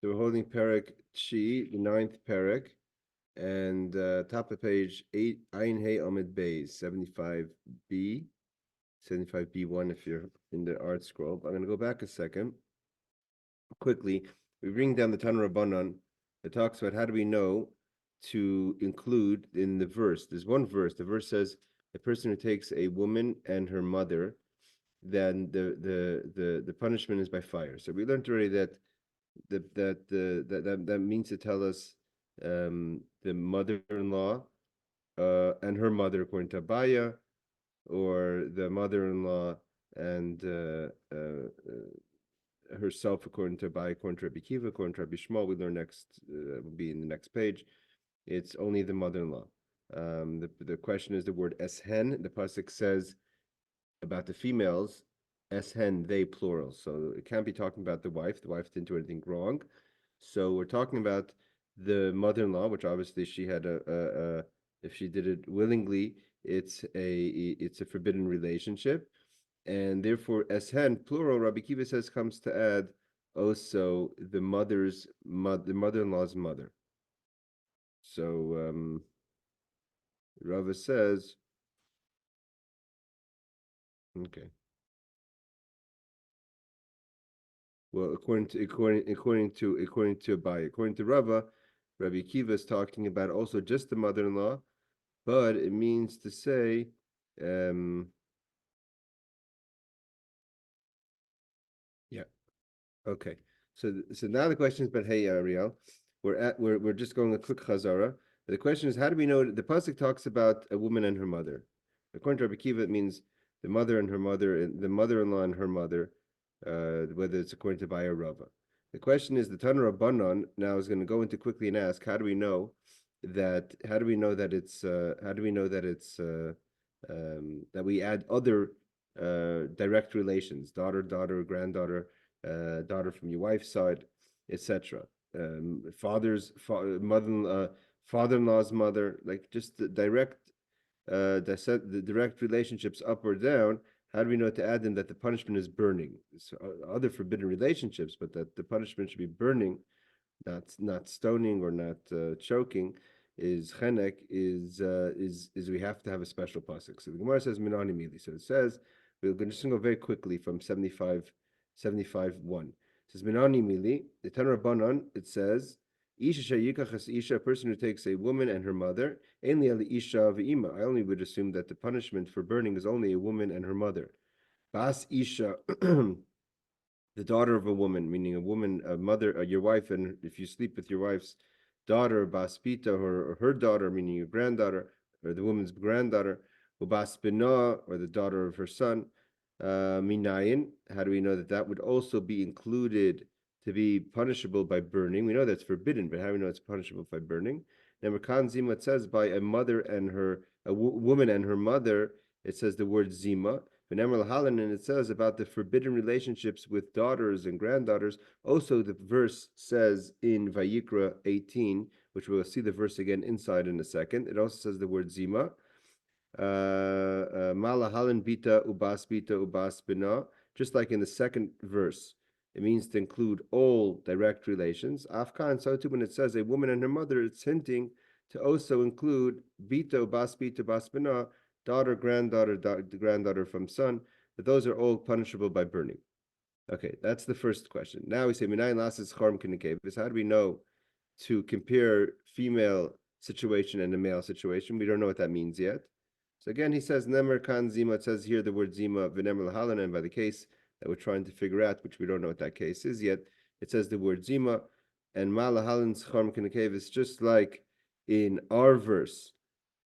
So we're holding Perek Chi, the ninth Perek, and top of page 8, Ayin Hey Amid Beis, 75B, 75B1 if you're in the art scroll. I'm going to go back a second. Quickly, we bring down the Tanur Rabbanan that talks about how do we know to include in the verse. There's one verse. The verse says, a person who takes a woman and her mother, then the punishment is by fire. So we learned already that means to tell us the mother-in-law and her mother according to Abaya, or the mother-in-law and herself according to Abaya, according to Rabbi Kiva, according to Rabbi Shmuel. We learn next will be in the next page. It's only the mother-in-law. The question is the word eshen. The pasuk says about the females, eshen, they plural. So it can't be talking about the wife. The wife didn't do anything wrong. So we're talking about the mother-in-law, which obviously she had if she did it willingly, it's a forbidden relationship, and therefore eshen plural. Rabbi Kiva says comes to add also the mother-in-law's mother. So Rava says, okay. Well, according to Abai, according to Rava, Rabbi Akiva is talking about also just the mother-in-law, but it means to say, yeah, okay. So now the question is, but hey, Ariel, we're just going a quick chazara. The question is, how do we know the pasuk talks about a woman and her mother? According to Rabbi Akiva, it means the mother and her mother, the mother-in-law and her mother, whether it's according to Bai or Rava. The question is, the Tanur Rabbanan now is going to go into quickly and ask, how do we know that? How do we know that it's? How do we know that it's that we add other direct relations, daughter, granddaughter, daughter from your wife's side, etc. Father-in-law's mother, like just the direct relationships up or down. How do we know to add them that the punishment is burning? So other forbidden relationships, but that the punishment should be burning, not stoning or not choking, is chenek, is we have to have a special pasuk. So the Gemara says minani mili. So it says, we're just going to go very quickly from 75 1. It says minani mili. The Tanur Rabbanan, it says Isha Isha, a person who takes a woman and her mother, only Isha v'ima. I only would assume that the punishment for burning is only a woman and her mother. Bas Isha, the daughter of a woman, meaning a woman, a mother, your wife, and if you sleep with your wife's daughter, Bas Pita, or her daughter, meaning your granddaughter, or the woman's granddaughter, Bas Bina, or the daughter of her son, Minayin. How do we know that would also be included to be punishable by burning? We know that's forbidden, but how do we know it's punishable by burning? Number Khan Zima, it says by a woman and her mother, it says the word Zima. And it says about the forbidden relationships with daughters and granddaughters. Also, the verse says in Vayikra 18, which we'll see the verse again inside in a second. It also says the word Zima. Malahalan bita ubas bina, just like in the second verse. It means to include all direct relations. Afkan, so too when it says a woman and her mother, it's hinting to also include bita ubas bina, daughter, granddaughter from son, but those are all punishable by burning. Okay, that's the first question. Now we say, Minayin lasses charm kinikevis. How do we know to compare female situation and a male situation? We don't know what that means yet. So again, he says, Nemer kan zima. It says here the word zima, v'nemer lahalan, and by the case that we're trying to figure out, which we don't know what that case is yet, it says the word zima, and ma lahalan charm kinikevis, just like in our verse.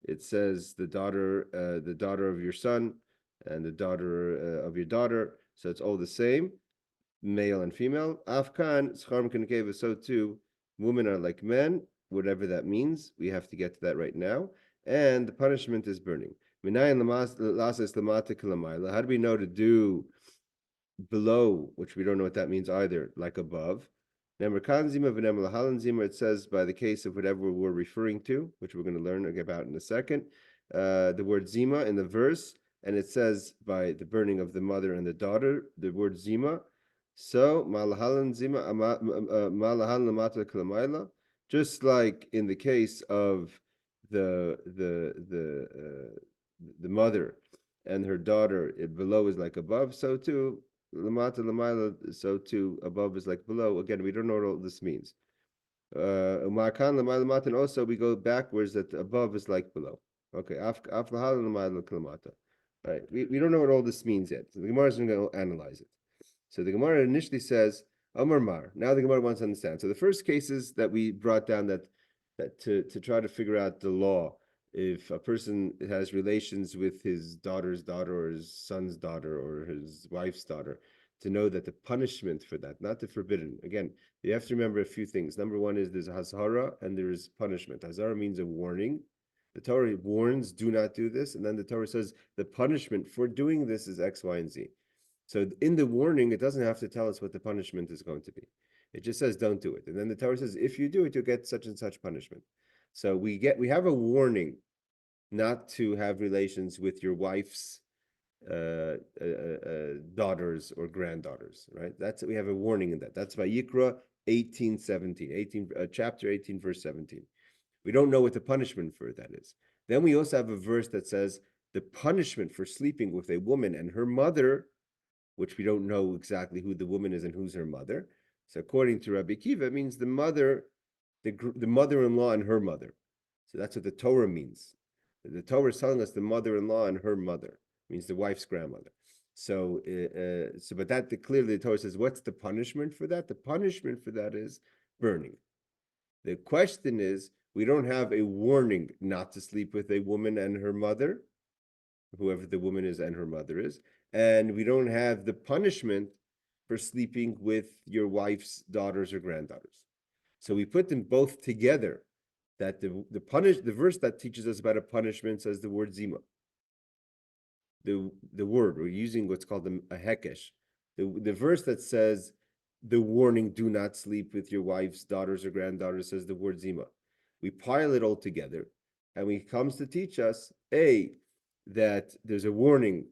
It says the daughter of your son and the daughter of your daughter. So it's all the same, male and female. Afkan, schar kinekeva, so too, women are like men, whatever that means. We have to get to that right now. And the punishment is burning. How do we know to do below, which we don't know what that means either, like above? It says by the case of whatever we're referring to, which we're going to learn about in a second, the word zima in the verse, and it says by the burning of the mother and the daughter, the word zima. So malahalan zima malahalan lamata kalamayla, just like in the case of the the the the mother and her daughter, below is like above. So too lamata lamayla. So too above is like below. Again, we don't know what all this means. Umakan lamayla lamata, and also we go backwards that above is like below. Okay, af lahalan lamayla kalamata. All right, we don't know what all this means yet. So the Gemara is going to analyze it. So the Gemara initially says Amar Mar. Now the Gemara wants to understand. So the first cases that we brought down that to try to figure out the law, if a person has relations with his daughter's daughter or his son's daughter or his wife's daughter, to know that the punishment for that, not the forbidden. Again, you have to remember a few things. Number one is there's a hazara and there is punishment. Hazara means a warning. The Torah warns, do not do this, and then the Torah says the punishment for doing this is X, Y, and Z. So in the warning, it doesn't have to tell us what the punishment is going to be. It just says don't do it. And then the Torah says if you do it, you'll get such and such punishment. So we have a warning not to have relations with your wife's daughters or granddaughters, right? We have a warning in that. That's Vayikra 18:17, chapter 18, verse 17. We don't know what the punishment for that is. Then we also have a verse that says the punishment for sleeping with a woman and her mother, which we don't know exactly who the woman is and who's her mother. So according to Rabbi Kiva, it means the mother, the mother-in-law and her mother. So that's what the Torah means. The Torah is telling us the mother-in-law and her mother, it means the wife's grandmother. So, but that clearly the Torah says, what's the punishment for that? The punishment for that is burning. The question is, we don't have a warning not to sleep with a woman and her mother, whoever the woman is and her mother is, and we don't have the punishment for sleeping with your wife's daughters or granddaughters. So we put them both together. That the verse that teaches us about a punishment says the word zima. The word we're using what's called a hekesh. The verse that says the warning, do not sleep with your wife's daughters or granddaughters, says the word zima. We pile it all together, and it comes to teach us that there's a warning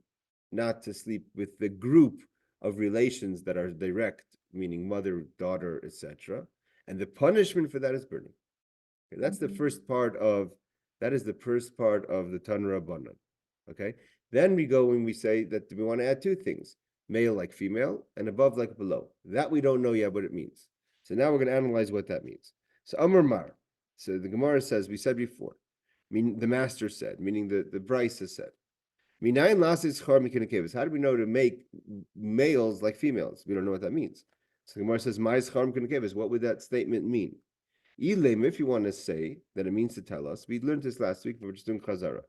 not to sleep with the group of relations that are direct, meaning mother, daughter, etc. And the punishment for that is burning. Okay, that's the first part of the Tanra Rabbanan. Okay. Then we go when we say that we want to add two things: male like female, and above like below. That we don't know yet what it means. So now we're going to analyze what that means. So Amar Mar. So the Gemara says, we said before, meaning the master said, meaning the Bryce has said. How do we know to make males like females? We don't know what that means. So the Gemara says, what would that statement mean? If you want to say that it means to tell us, we learned this last week, but we're just doing Chazara,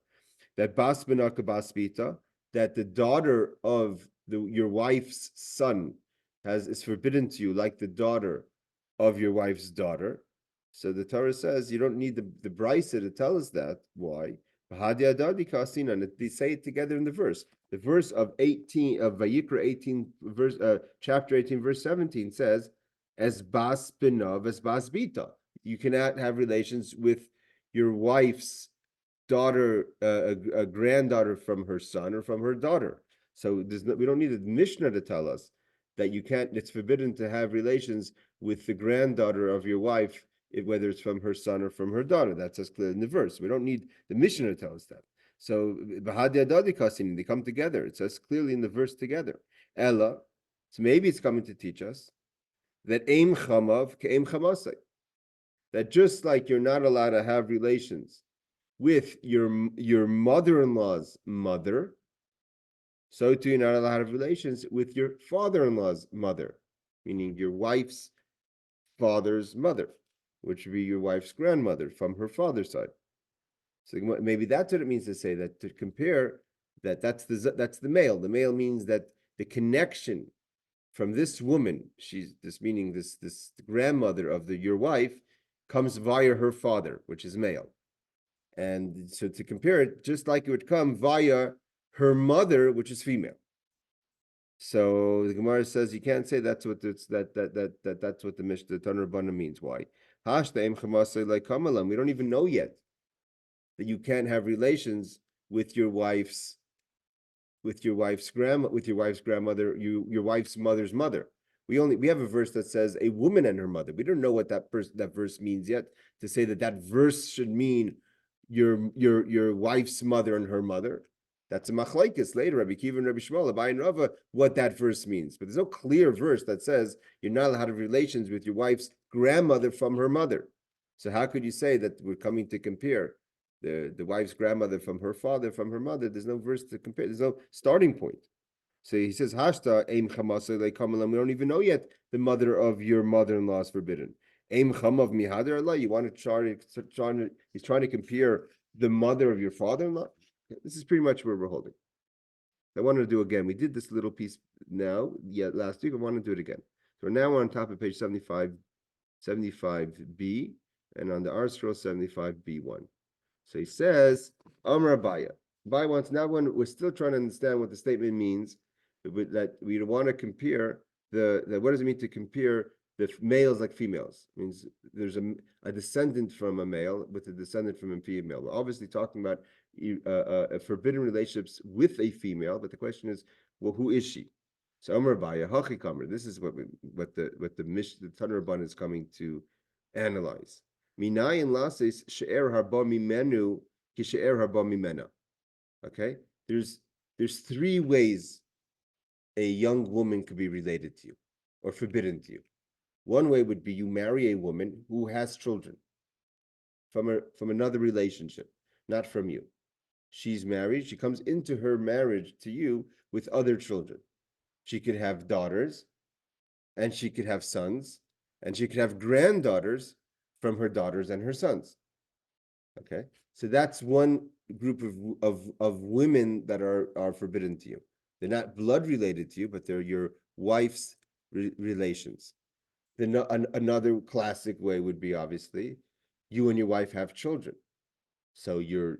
that bas benaka bas bita, that the daughter of your wife's son is forbidden to you like the daughter of your wife's daughter. So the Torah says you don't need the brisa to tell us that. Why? And they say it together in the verse. The verse of 18 of Vayikra 18, chapter 18, verse 17 says, "As bas binav, as bas bita." You cannot have relations with your wife's daughter, a granddaughter from her son or from her daughter. So we don't need a Mishnah to tell us that you can't. It's forbidden to have relations with the granddaughter of your wife, whether it's from her son or from her daughter. That's as clear in the verse. We don't need the Mishnah to tell us that. So they come together. It says clearly in the verse together. Ella. So maybe it's coming to teach us that aim chamav ke'aim chamasai. That just like you're not allowed to have relations with your mother-in-law's mother, so too you're not allowed to have relations with your father-in-law's mother, meaning your wife's father's mother, which would be your wife's grandmother from her father's side. So maybe that's what it means to say that, to compare that's the male. The male means that the connection from this woman, meaning this grandmother of your wife, comes via her father, which is male. And so to compare it, just like it would come via her mother, which is female. So the Gemara says you can't say that's what that's what the Mishnah, the Tanur Rabbanan means. Why? We don't even know yet that you can't have relations with your wife's grandmother, your wife's mother's mother. We have a verse that says a woman and her mother. We don't know what that verse means yet to say that verse should mean your wife's mother and her mother. That's a machlekes later, Rabbi Kiva and Rabbi Shmuel, Abai and Rava, what that verse means. But there's no clear verse that says you're not allowed to have relations with your wife's grandmother from her mother. So how could you say that we're coming to compare the wife's grandmother from her father, from her mother? There's no verse to compare. There's no starting point. So he says, Hashta, Aim Chamasa, we don't even know yet the mother of your mother-in-law is forbidden. Aim Chamav Mihader Allah, you want to he's trying to compare the mother of your father-in-law? This is pretty much where we're holding. I wanted to do again. We did this little piece now, last week. I want to do it again. So now we're on top of page 75, 75b, and on the R scroll 75b1. So he says, Amar Abaya. Abaya wants, now when we're still trying to understand what the statement means, that we want to compare what does it mean to compare the males like females? It means there's a descendant from a male with a descendant from a female. We're obviously talking about forbidden relationships with a female, but the question is, well, who is she? So Amar Abaya, Hachikamer. This is what the Tanur Rabban is coming to analyze. Minayin lases she'er harba mimenu ki she'er harba mimena. Okay, there's three ways a young woman could be related to you or forbidden to you. One way would be you marry a woman who has children from another relationship, not from you. She's married, she comes into her marriage to you with other children. She could have daughters, and she could have sons, and she could have granddaughters from her daughters and her sons. Okay, so that's one group of women that are forbidden to you. They're not blood related to you, but they're your wife's relations. Then another classic way would be obviously you and your wife have children. So your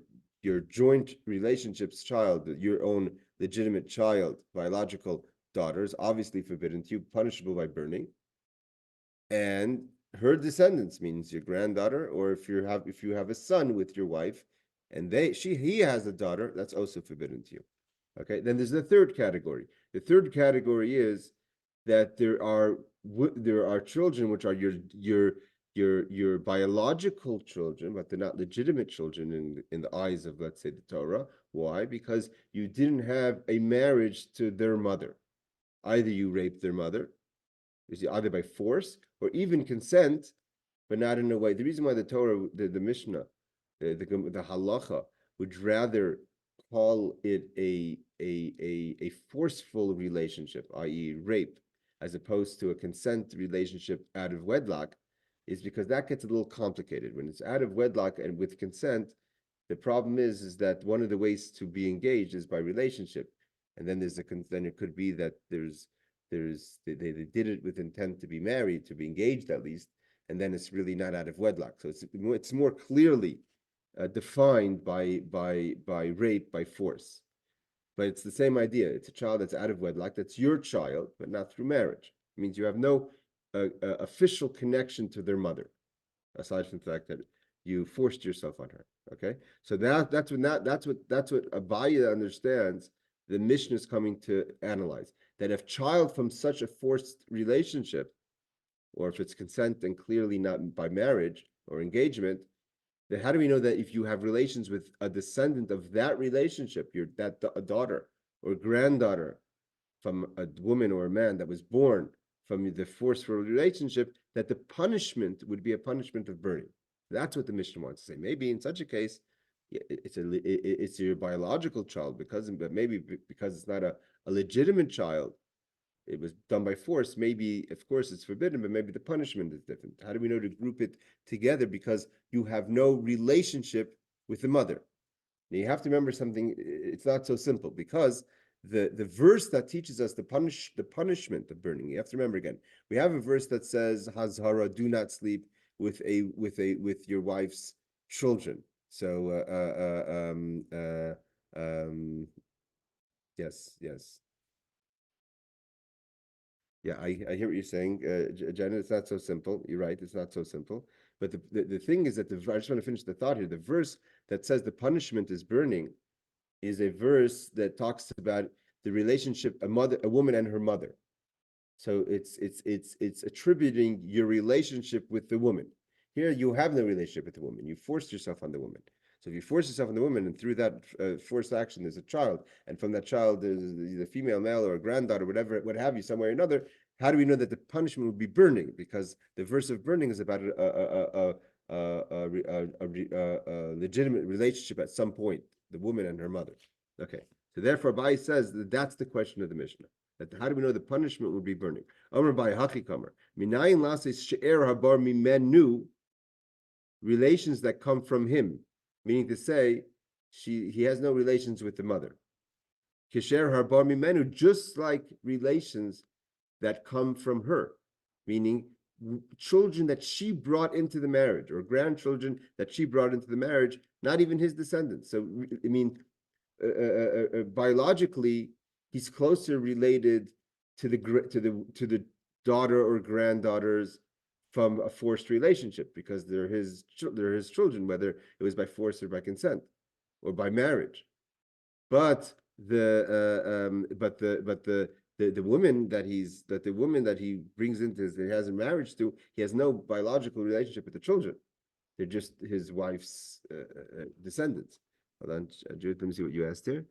joint relationships child, your own legitimate child, biological daughter is obviously forbidden to you, punishable by burning. And her descendants means your granddaughter, or if you have a son with your wife, and he has a daughter, that's also forbidden to you. Okay, then there's the third category. The third category is that there are children which are your biological children, but they're not legitimate children in the eyes of, let's say, the Torah. Why? Because you didn't have a marriage to their mother. Either you raped their mother, either by force or even consent, but not in a way. The reason why the Torah, the Mishnah, the halacha would rather call it a forceful relationship, i.e., rape, as opposed to a consent relationship out of wedlock, is because that gets a little complicated. When it's out of wedlock and with consent, the problem is that one of the ways to be engaged is by relationship, and then then it could be that they did it with intent to be married, to be engaged at least, and then it's really not out of wedlock. So it's more clearly defined by rape, by force. But it's the same idea. It's a child that's out of wedlock. That's your child, but not through marriage. It means you have no official connection to their mother, aside from the fact that you forced yourself on her. Okay, so that's what Abaya understands. The Mishnah is coming to analyze that if child from such a forced relationship, or if it's consent and clearly not by marriage or engagement, then how do we know that if you have relations with a descendant of that relationship, a daughter or granddaughter from a woman or a man that was born from the forceful relationship, that the punishment would be a punishment of burning? That's what the Mishnah wants to say. Maybe in such a case, it's your biological child, but maybe because it's not a legitimate child, it was done by force. Maybe, of course, it's forbidden, but maybe the punishment is different. How do we know to group it together? Because you have no relationship with the mother. Now you have to remember something. It's not so simple, because the verse that teaches us the punishment of burning. You have to remember again. We have a verse that says, "Hazara, do not sleep with your wife's children." So yes. Yeah, I hear what you're saying, Jenna. It's not so simple. You're right. It's not so simple. But the thing is that I just want to finish the thought here. The verse that says the punishment is burning is a verse that talks about the relationship, a woman and her mother. So it's attributing your relationship with the woman. Here you have no relationship with the woman. You forced yourself on the woman. So if you force yourself on the woman, and through that forced action, there's a child, and from that child there's a female, male, or a granddaughter, whatever, what have you, somewhere or another. How do we know that the punishment would be burning? Because the verse of burning is about a legitimate relationship at some point, the woman and her mother. Okay, so therefore, Bai says that that's the question of the Mishnah. That how do we know the punishment would be burning? Amar Bai Haki Kamer Minayin Lasis She'er Habar Mimenu, relations that come from him, meaning to say he has no relations with the mother. Kisher Habar Mimenu, just like relations that come from her, meaning children that she brought into the marriage, or grandchildren that she brought into the marriage, not even his descendants. So, I mean, biologically, he's closer related to the daughter or granddaughters from a forced relationship, because they're his children, whether it was by force or by consent or by marriage. But the woman that he brings into he has a marriage to, he has no biological relationship with the children. They're just his wife's descendants. Hold on, Judith, let me see what you asked here.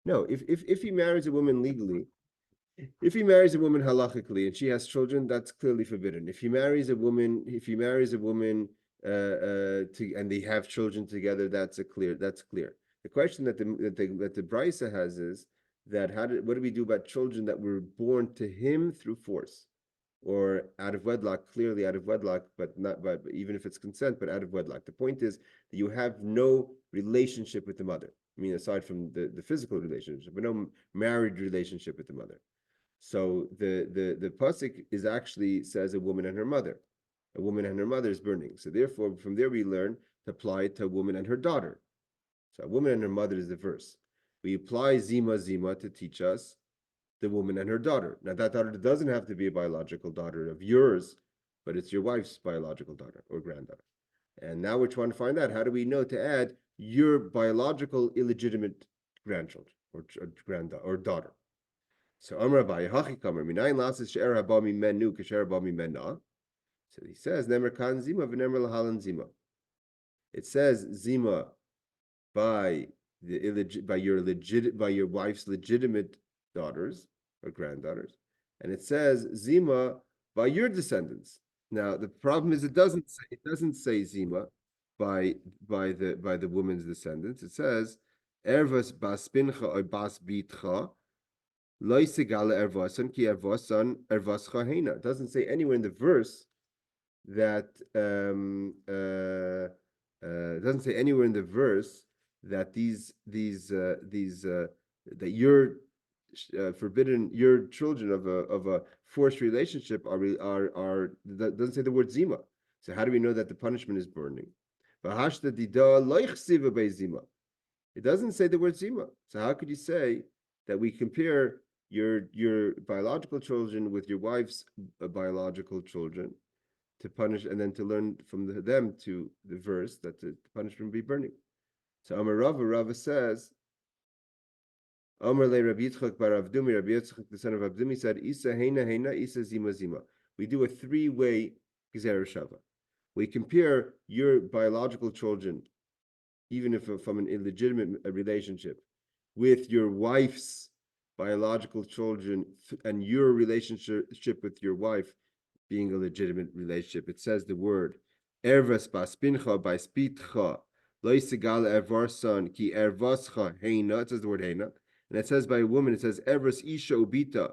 No, if he marries a woman legally, if he marries a woman halachically and she has children, that's clearly forbidden. If he marries a woman, and they have children together, that's clear. The question that the Brisa has is that what do we do about children that were born to him through force, or out of wedlock, clearly out of wedlock, but even if it's consent, but out of wedlock. The point is that you have no relationship with the mother. I mean, aside from the physical relationship, but no married relationship with the mother. So the pasuk is actually says a woman and her mother. A woman and her mother is burning. So therefore, from there we learn to apply it to a woman and her daughter. So a woman and her mother is the verse. We apply zima to teach us the woman and her daughter. Now that daughter doesn't have to be a biological daughter of yours, but it's your wife's biological daughter or granddaughter. And now we're trying to find out, how do we know to add your biological illegitimate grandchildren or granddaughter or daughter? So Amar Abaye Hachi Kamer Minayin Lasis She'er Haba Mimenu Kasher Haba Mimena. So he says Nemer Kan Zima V'Nemer Lahalan Zima. It says Zima by your wife's legitimate daughters or granddaughters, and it says Zima by your descendants. Now the problem is it doesn't say Zima by the woman's descendants. It says Ervas Bas Bincha or Bas Bitcha. It doesn't say anywhere in the verse that that you're forbidden, your children of a forced relationship that doesn't say the word zima. So how do we know that the punishment is burning? It doesn't say the word zima. So how could you say that we compare your biological children with your wife's biological children to punish, and then to learn from them to the verse that the punishment will be burning? So Amar Rava says, Amar le Rabbi Yitzchak bar Avdumi, Rabbi Yitzchak the son of Avdumi said, Isa heina, Isa zima zima. We do a three-way Gezerah Shava. We compare your biological children, even if from an illegitimate relationship, with your wife's biological children and your relationship with your wife being a legitimate relationship. It says the word ervas baspincha by spitcha loisigal ervarsan ki ervascha heina. It says the word heina, and it says by a woman. It says ervas isha ubita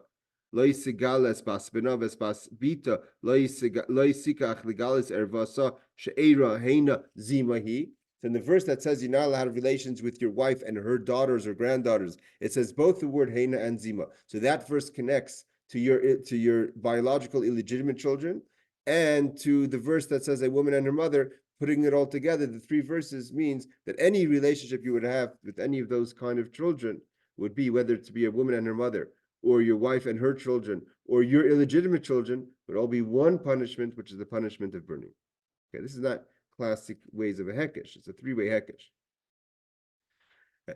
loisigales baspina vesbasbita loisikach legalis ervasa sheira heina zimahi. So in the verse that says you're not allowed to have relations with your wife and her daughters or granddaughters, it says both the word heina and zima. So that verse connects to your biological illegitimate children, and to the verse that says a woman and her mother. Putting it all together, the three verses means that any relationship you would have with any of those kind of children would be, whether it to be a woman and her mother, or your wife and her children, or your illegitimate children, would all be one punishment, which is the punishment of burning. Okay, this is not classic ways of a hekesh. It's a three-way hekesh.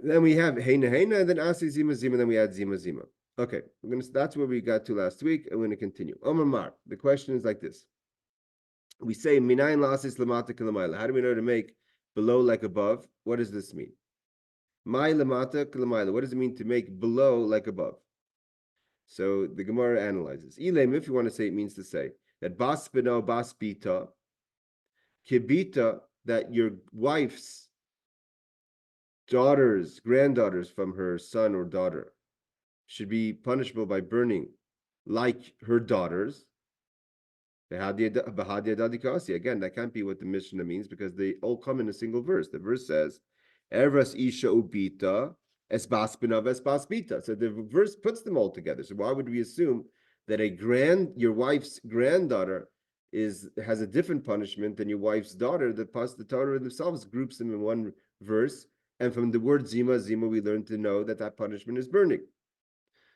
Then we have heina heina, and then asi zima zima, then we add zima zima. Okay, that's where we got to last week, and we're gonna continue. Omar Mar, the question is like this. We say minayin lasis lamata kilamayla. How do we know to make below like above? What does this mean? Mai lamata kilamayla. What does it mean to make below like above? So the Gemara analyzes. Ilem, if you want to say, it means to say that bas beno bas bita, kibita, that your wife's daughters, granddaughters from her son or daughter should be punishable by burning like her daughters. Again, that can't be what the Mishnah means because they all come in a single verse. The verse says, Evras isha ubita es baspina ves baspita. So the verse puts them all together. So why would we assume that your wife's granddaughter has a different punishment than your wife's daughter? The Torah themselves groups them in one verse, and from the word zima, we learn to know that punishment is burning.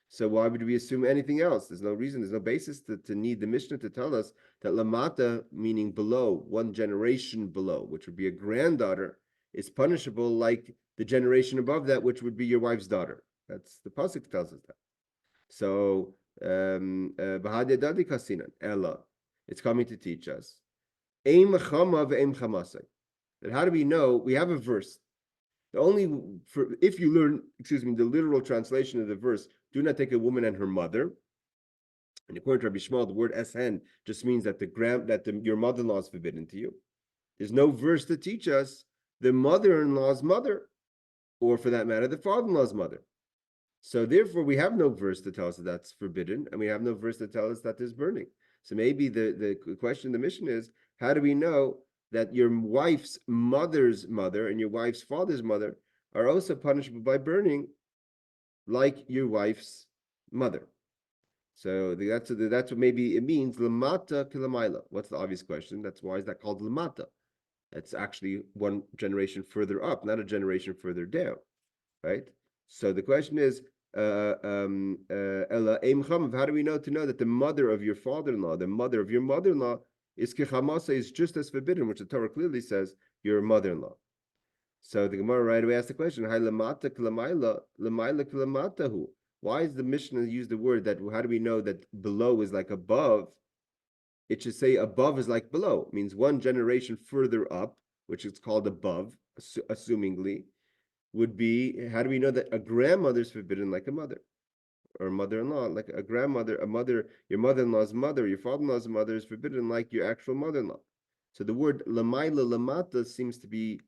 So why would we assume anything else? There's no reason, there's no basis to need the Mishnah to tell us that lamata, meaning below, one generation below, which would be a granddaughter, is punishable like the generation above that, which would be your wife's daughter. That's the pasuk tells us that. So Bahadya Dadi Kasinan, Ella, it's coming to teach us. That how do we know? We have a verse. If you learn, the literal translation of the verse, do not take a woman and her mother. And according to Rabbi Shmuel, the word esen just means that your mother-in-law is forbidden to you. There's no verse to teach us the mother-in-law's mother, or for that matter, the father-in-law's mother. So therefore, we have no verse to tell us that that's forbidden, and we have no verse to tell us that there's burning. So maybe the question of the mission is, how do we know that your wife's mother's mother and your wife's father's mother are also punishable by burning like your wife's mother? So that's what maybe it means, lamata kilamayla. What's the obvious question? Why is that called lamata? That's actually one generation further up, not a generation further down, right? So the question is, how do we know that the mother of your father-in-law, the mother of your mother-in-law, is just as forbidden, which the Torah clearly says your mother-in-law. So the Gemara right away asks the question, why is the Mishnah use the word that, how do we know that below is like above? It should say above is like below. It means one generation further up, which is called above, assumingly, would be, how do we know that a grandmother is forbidden like a mother? Or a mother-in-law, like a grandmother, your mother-in-law's mother, your father-in-law's mother is forbidden like your actual mother-in-law. So the word lamaila lamata seems to be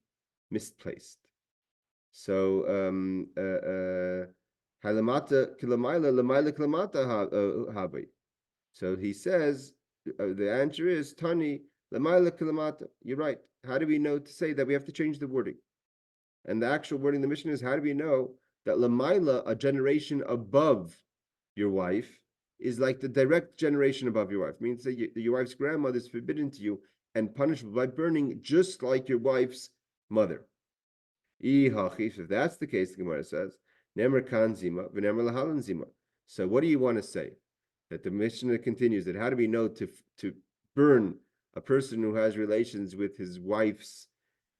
misplaced. So halamata kilamaila lamaila kilamata habi. So he says the answer is tani lamaila kilamata. You're right. How do we know to say that? We have to change the wording. And the actual wording of the mission is, how do we know that lamaila, a generation above your wife, is like the direct generation above your wife? It means that your wife's grandmother is forbidden to you and punishable by burning, just like your wife's mother. If that's the case, the Gemara says, Nemer kan zima, v'nemer lahalan zima. So what do you want to say? That the Mishnah continues, that how do we know to burn a person who has relations with his wife's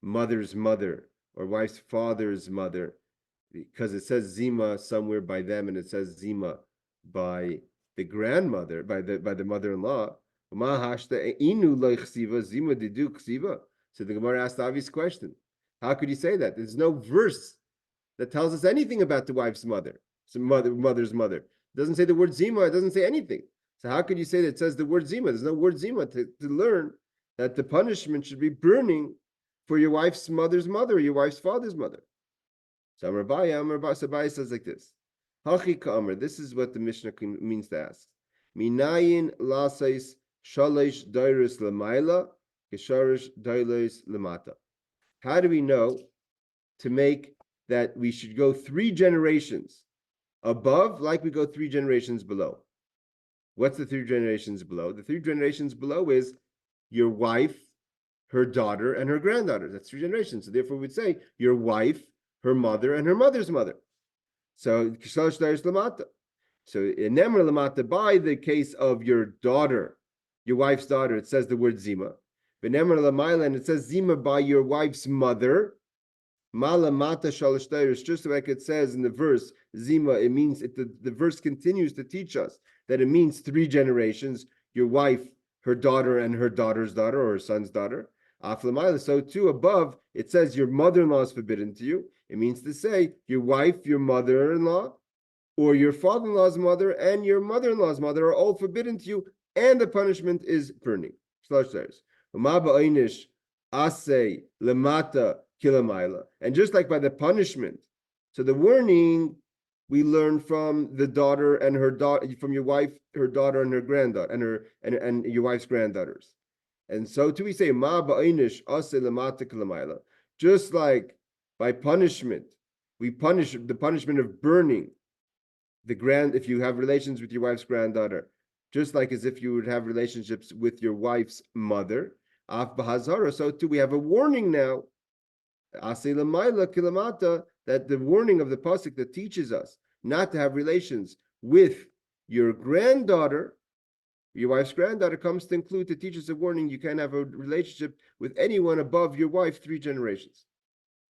mother's mother or wife's father's mother? Because it says zima somewhere by them, and it says zima by the grandmother, by the mother-in-law. So the Gemara asked the obvious question: how could you say that? There's no verse that tells us anything about the wife's mother, mother's mother. It doesn't say the word zima. It doesn't say anything. So how could you say that it says the word zima? There's no word zima to learn that the punishment should be burning for your wife's mother's mother, or your wife's father's mother. So Amar Abaye says like this: Hachi ka'amar. This is what the Mishnah means to ask. Minayin lasais shalish dairis lamaila kesharish dairis lamata. How do we know to make that we should go 3 generations above, like we go 3 generations below? What's the 3 generations below? The 3 generations below is your wife, her daughter, and her granddaughter. That's 3 generations. So therefore, we'd say your wife, her mother, and her mother's mother. So Kishalosh Dairis Lamata. So in Nemer Lamata, by the case of your daughter, your wife's daughter, it says the word Zima. And it says zima by your wife's mother. Mala mata shalosh dairos, just like it says in the verse, zima, it means the verse continues to teach us that it means 3 generations, your wife, her daughter, and her daughter's daughter, or her son's daughter. Aflamila, so too above, it says your mother-in-law is forbidden to you. It means to say your wife, your mother-in-law, or your father-in-law's mother, and your mother-in-law's mother are all forbidden to you, and the punishment is burning. Shlosh dairos. Asay lemata kilamayla. And just like by the punishment, so the warning we learn from the daughter and her daughter, from your wife, her daughter, and her granddaughter, and your wife's granddaughters. And so too we say ma ba'inish asay lemata kilamayla. Just like by punishment, we punish the punishment of burning if you have relations with your wife's granddaughter, just like as if you would have relationships with your wife's mother. So too, we have a warning now. That the warning of the pasuk that teaches us not to have relations with your granddaughter, your wife's granddaughter, comes to include to teach us a warning. You can't have a relationship with anyone above your wife 3 generations.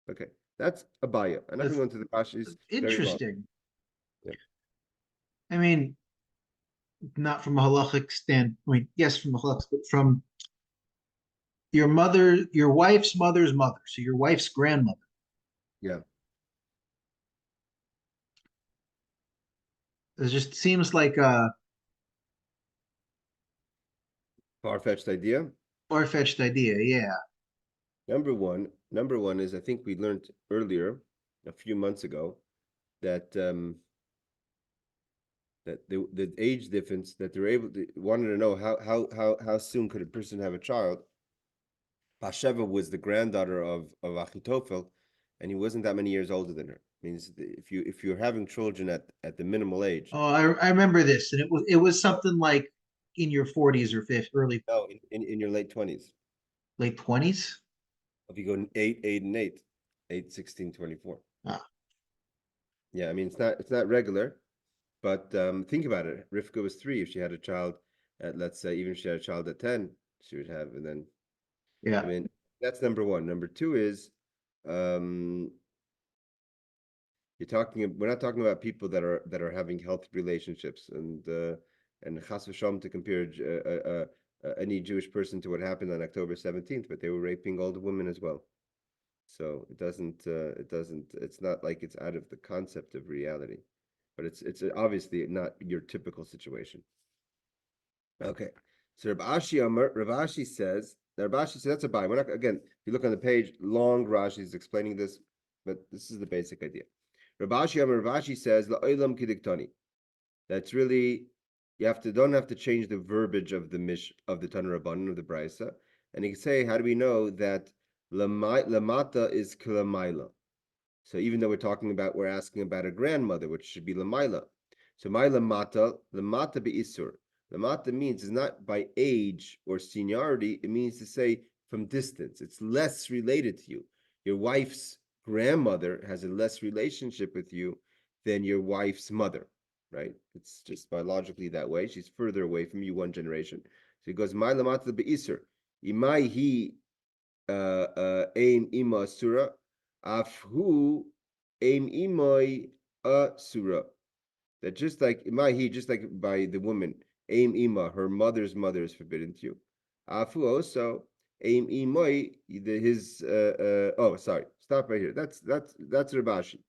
Okay, that's Abaya. I'm not going to go into the Rashi's. Interesting. Yeah. I mean, not from a halachic standpoint. Yes, from a halachic, but from your wife's mother's mother, so your wife's grandmother. Yeah. It just seems like a Far-fetched idea. far-fetched idea. Yeah. Number one is I think we learned earlier, a few months ago, that that the age difference that they're wanted to know how soon could a person have a child. Pasheva was the granddaughter of Achitophel, and he wasn't that many years older than her. Means if you're having children at the minimal age. Oh, I remember this, and it was something like in your 40s or 50, early No, in your late 20s. late 20s. If you go 8, and 8, 16, 24. Ah, Yeah, I mean it's not regular. But think about it. Rivka was 3. If she had a child at, let's say, even if she had a child at 10, she would have, and then, I yeah. mean, that's number one. Number two is, um, we're not talking about people that are having healthy relationships, and chas v'shalom to compare any Jewish person to what happened on October 17th, but they were raping all the women as well. So it's not like it's out of the concept of reality, but it's obviously not your typical situation. Okay, so Rav Ashi says, that's a buy. We're not, again, if you look on the page, long Rashi is explaining this, but this is the basic idea. Rav Ashi says, La'olam kidiktani. That's really, don't have to change the verbiage of the Tanur Rabbanan of the Brisa, and you can say, how do we know that lamata is kilamaila? So even though we're asking about a grandmother, which should be lamaila. So my lamata be isur. Lamata means is not by age or seniority. It means to say from distance. It's less related to you. Your wife's grandmother has a less relationship with you than your wife's mother, right? It's just biologically that way. She's further away from you 1 generation. So he goes, my lamata be isur. Imai hi ein ima surah. Afhu aim imoi a surah. That just like imahi, just like by the woman, aim ima, her mother's mother is forbidden to you. Afu also aim imoi, oh sorry, stop right here. That's Rabashi.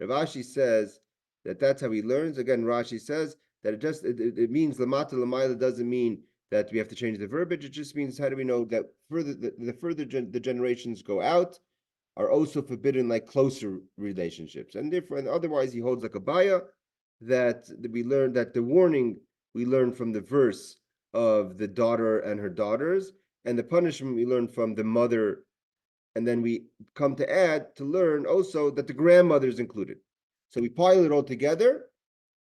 Rabashi says that's how he learns. Again, Rashi says that it means lamata lamaila doesn't mean that we have to change the verbiage. It just means how do we know that the further the generations go out, are also forbidden like closer relationships. And otherwise he holds like a baya that we learn that the warning we learn from the verse of the daughter and her daughters, and the punishment we learn from the mother, and then we come to add to learn also that the grandmother is included. So we pile it all together.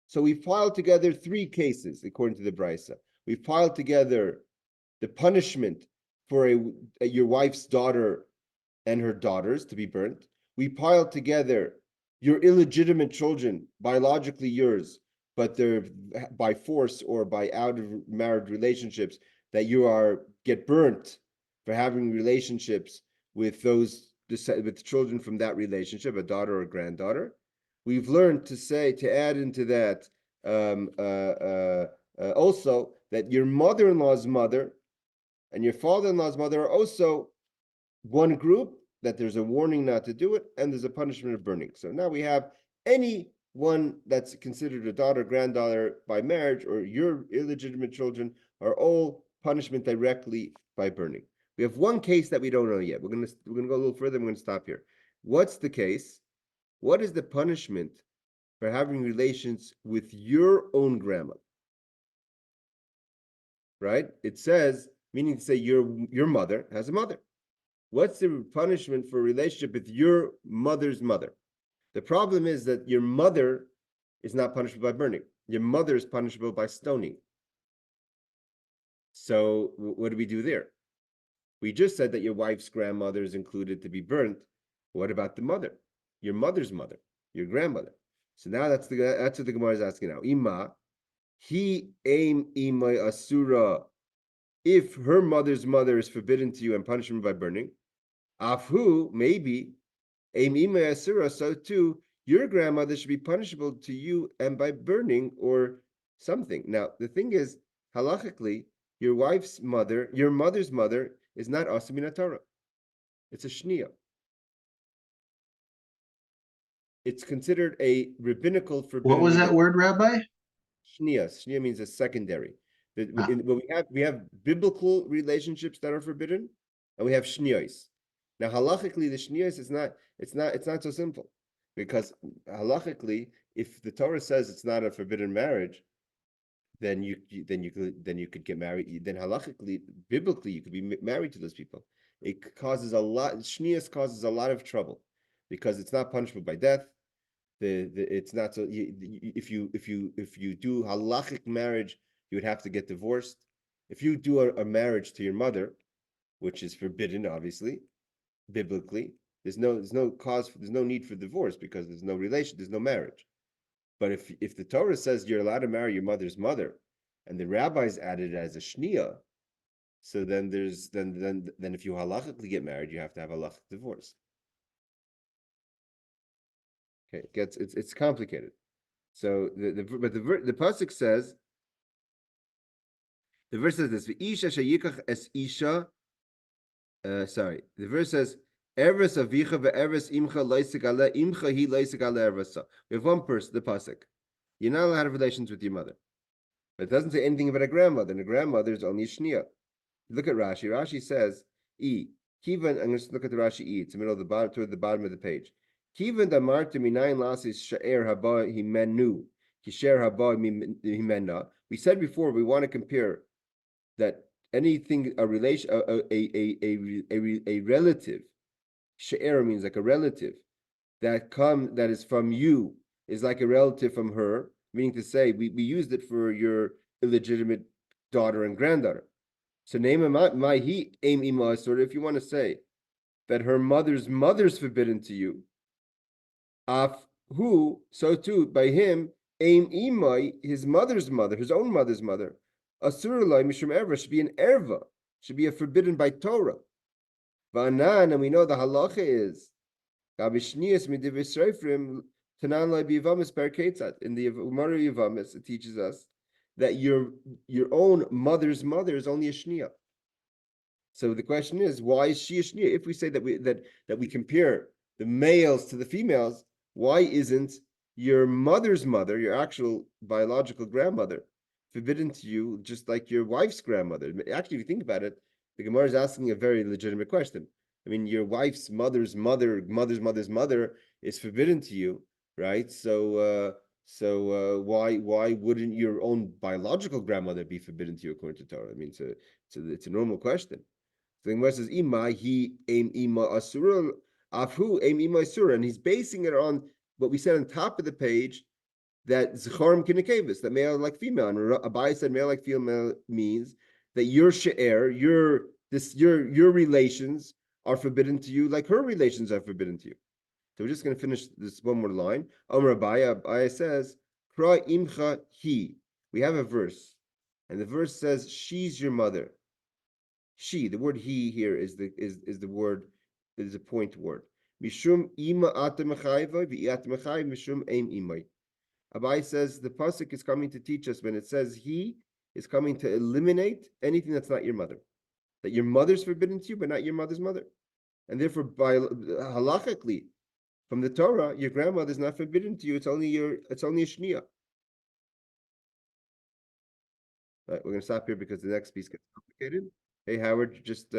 So we piled together 3 cases according to the Brisa. We piled together the punishment for your wife's daughter and her daughters to be burnt. We piled together your illegitimate children, biologically yours, but they're by force or by out of married relationships that get burnt for having relationships with those with children from that relationship, a daughter or a granddaughter. We've learned to add into that also that your mother-in-law's mother and your father-in-law's mother are also one group, that there's a warning not to do it, and there's a punishment of burning. So now we have any one that's considered a daughter, granddaughter by marriage, or your illegitimate children are all punishment directly by burning. We have one case that we don't know yet. We're gonna go a little further. I'm gonna stop here. What's the case? What is the punishment for having relations with your own grandmother? Right? It says, meaning to say your mother has a mother. What's the punishment for a relationship with your mother's mother? The problem is that your mother is not punishable by burning. Your mother is punishable by stoning. So what do we do there? We just said that your wife's grandmother is included to be burnt. What about the mother? Your mother's mother, your grandmother. So now that's what the Gemara is asking now. Ima, he aim imay asura. If her mother's mother is forbidden to you and punishment by burning, afhu, maybe aim imay asura. So too, your grandmother should be punishable to you and by burning or something. Now the thing is, halachically, your wife's mother, your mother's mother, is not asim Torah. It's a shnia. It's considered a rabbinical forbidden. What was that word, Rabbi? Shnia. Shnia means a secondary. Ah. We have biblical relationships that are forbidden, and we have shnios. Now halachically, the shnios it's not so simple, because halachically, if the Torah says it's not a forbidden marriage, then you could get married. Then halachically, biblically, you could be married to those people. It causes a lot. Shnius causes a lot of trouble because it's not punishable by death. It's not so. If you do halachic marriage, you would have to get divorced. If you do a marriage to your mother, which is forbidden, obviously, biblically, there's no need for divorce because there's no relation, there's no marriage. But if the Torah says you're allowed to marry your mother's mother, and the rabbis added it as a shnia, so then if you halachically get married, you have to have a halachic divorce. Okay, it's complicated. So the pasuk says, the verse says this: "Isha sheyikach es isha." The verse says, "Eres avicha ve'eres imcha loisik ale imcha hi loisik ale eresa." We have one person, the pasuk. You're not allowed to have relations with your mother, but it doesn't say anything about a grandmother. And a grandmother is only a shnia. Look at Rashi. Rashi says, Kivan. I'm going to look at the Rashi. It's the middle of the bottom, toward the bottom of the page. Kivan damartu minayin lasis sha'er haba himenu kisher haba himena. We said before we want to compare that anything a relation a relative, sha'er means like a relative that is from you is like a relative from her, meaning to say we used it for your illegitimate daughter and granddaughter. So name my he aim ima sort of, if you want to say that her mother's forbidden to you. Af who, so too by him, aim ima, his mother's mother, his own mother's mother, asurulai mishum erva, should be an erva, should be a forbidden by Torah. Va'anan, and we know the halacha is Gabishnias midivisreifrim tanan lai bivamis perketzat. In the Gemara Yivamis, it teaches us that your own mother's mother is only a shnia. So the question is, why is she a shnia? If we say that we compare the males to the females, why isn't your mother's mother, your actual biological grandmother, forbidden to you just like your wife's grandmother? Actually, if you think about it, the Gemara is asking a very legitimate question. I mean, your wife's mother's mother's mother is forbidden to you, right? So why wouldn't your own biological grandmother be forbidden to you according to Torah? I mean, it's a normal question. So the Gemara says, "Ima he aim ima asura afhu aim ima asura," and he's basing it on what we said on top of the page, that zecharim kinekavis, that male like female, and Abai said male like female means that your she'er, your relations are forbidden to you, like her relations are forbidden to you. So we're just going to finish this one more line. Amar Abaya says, Kra imcha he. We have a verse, and the verse says, she's your mother. She. The word he here is the word, is a point word. Mishum ima ata mechayva v'iyat mechay mishum aim imay. Abai says the pasuk is coming to teach us when it says he is coming to eliminate anything that's not your mother. That your mother's forbidden to you, but not your mother's mother. And therefore, by halachically, from the Torah, your grandmother is not forbidden to you. It's only a shnia. All right, we're going to stop here because the next piece gets complicated. Hey, Howard, just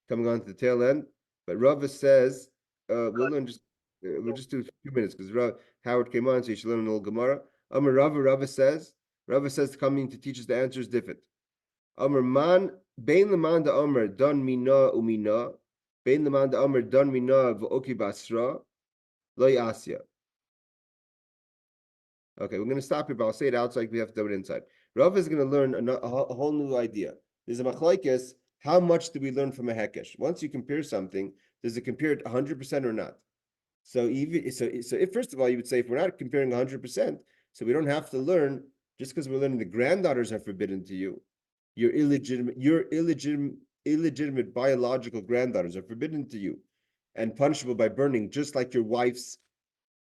coming on to the tail end. But Rava says, we'll just do a few minutes because Howard came on, so you should learn a little Gemara. Amar Rava says coming to teach us the answer is different. Amar man, bein leman da Amar don mina umina, bein leman da Amar don mina v'oki basra, lo yasya. Okay, we're going to stop here, but I'll say it outside. We have to do it inside. Rav is going to learn a whole new idea. There's a machlokes. How much do we learn from a hekesh? Once you compare something, does it compare it 100% or not? So if first of all you would say if we're not comparing 100%, so we don't have to learn just because we're learning the granddaughters are forbidden to you. Your illegitimate biological granddaughters are forbidden to you, and punishable by burning, just like your wife's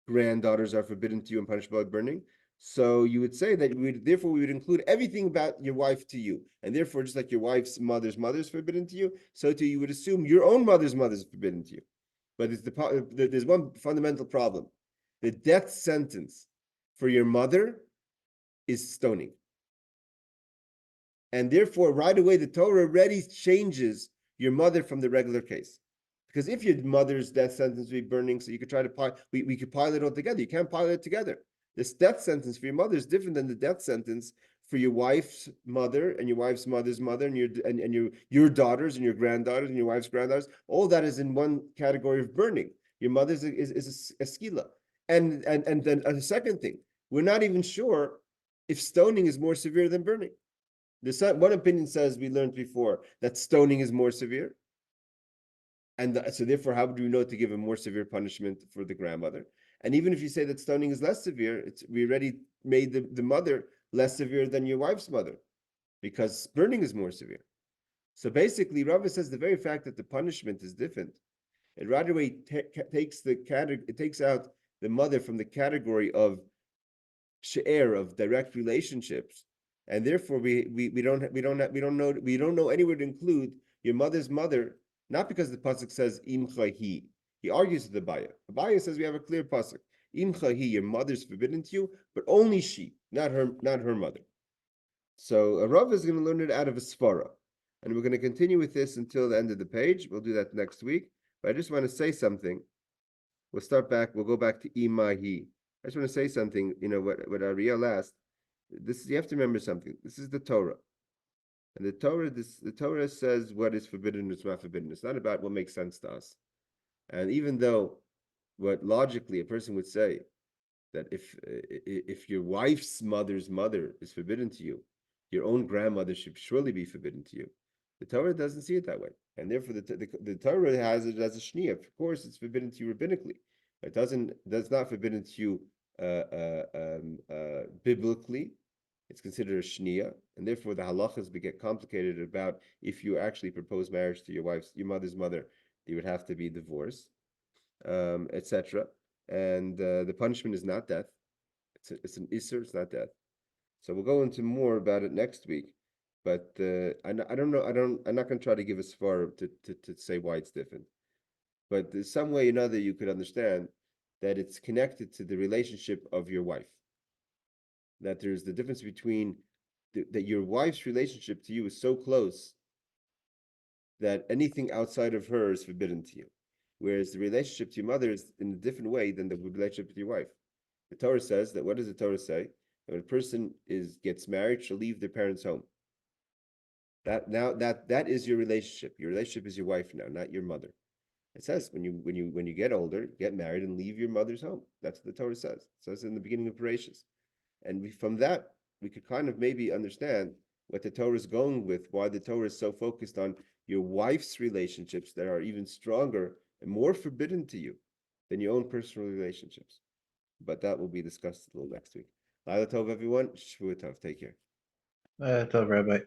granddaughters are forbidden to you and punishable by burning. So you would say that we would include everything about your wife to you, and therefore, just like your wife's mother's mother is forbidden to you, so too you would assume your own mother's mother is forbidden to you. But there's one fundamental problem: the death sentence for your mother is stoning, and therefore, right away, the Torah already changes your mother from the regular case. Because if your mother's death sentence would be burning, so you could try to we could pile it all together. You can't pile it together. This death sentence for your mother is different than the death sentence for your wife's mother and your wife's mother's mother and your daughters and your granddaughters and your wife's granddaughters. All that is in one category of burning. Your mother's is a skila. And then a second thing, we're not even sure if stoning is more severe than burning. One opinion says, we learned before, that stoning is more severe. And so therefore, how would we know to give a more severe punishment for the grandmother? And even if you say that stoning is less severe, we already made the mother less severe than your wife's mother, because burning is more severe. So basically, Rava says the very fact that the punishment is different, it right away takes out the mother from the category of she'er, of direct relationships, and therefore we don't know anywhere to include your mother's mother. Not because the pasuk says imcha he. He argues with the Abaya. Abaya says we have a clear pasuk. Imcha he, your mother's forbidden to you, but only she, not her mother. So Rav is going to learn it out of a svara, and we're going to continue with this until the end of the page. We'll do that next week. But I just want to say something. We'll go back to imahi. I just want to say something. You know what Ariel asked. You have to remember something. This is the Torah. And the Torah says what is forbidden and what's not forbidden. It's not about what makes sense to us. And even though what logically a person would say that if your wife's mother's mother is forbidden to you, your own grandmother should surely be forbidden to you. The Torah doesn't see it that way, and therefore the Torah has it as a shnia. Of course, it's forbidden to you rabbinically. That's not forbidden to you biblically. It's considered a shnia, and therefore the halachas get complicated about if you actually propose marriage to your mother's mother, you would have to be divorced, etc. And the punishment is not death; it's an isser, it's not death. So we'll go into more about it next week. But I don't know. I'm not going to try to give a svar to say why it's different. But there's some way or another you could understand that it's connected to the relationship of your wife. That there's the difference between that your wife's relationship to you is so close that anything outside of her is forbidden to you, whereas the relationship to your mother is in a different way than the relationship with your wife. The Torah says that. What does the Torah say? That when a person gets married, she'll leave their parents' home. That is your relationship. Your relationship is your wife now, not your mother. It says when you get older, get married and leave your mother's home. That's what the Torah says. It says in the beginning of Bereshis. And from that, we could kind of maybe understand what the Torah is going with, why the Torah is so focused on your wife's relationships that are even stronger and more forbidden to you than your own personal relationships. But that will be discussed a little next week. Laila Tov, everyone. Shvua Tov. Take care. Tov, Rabbi.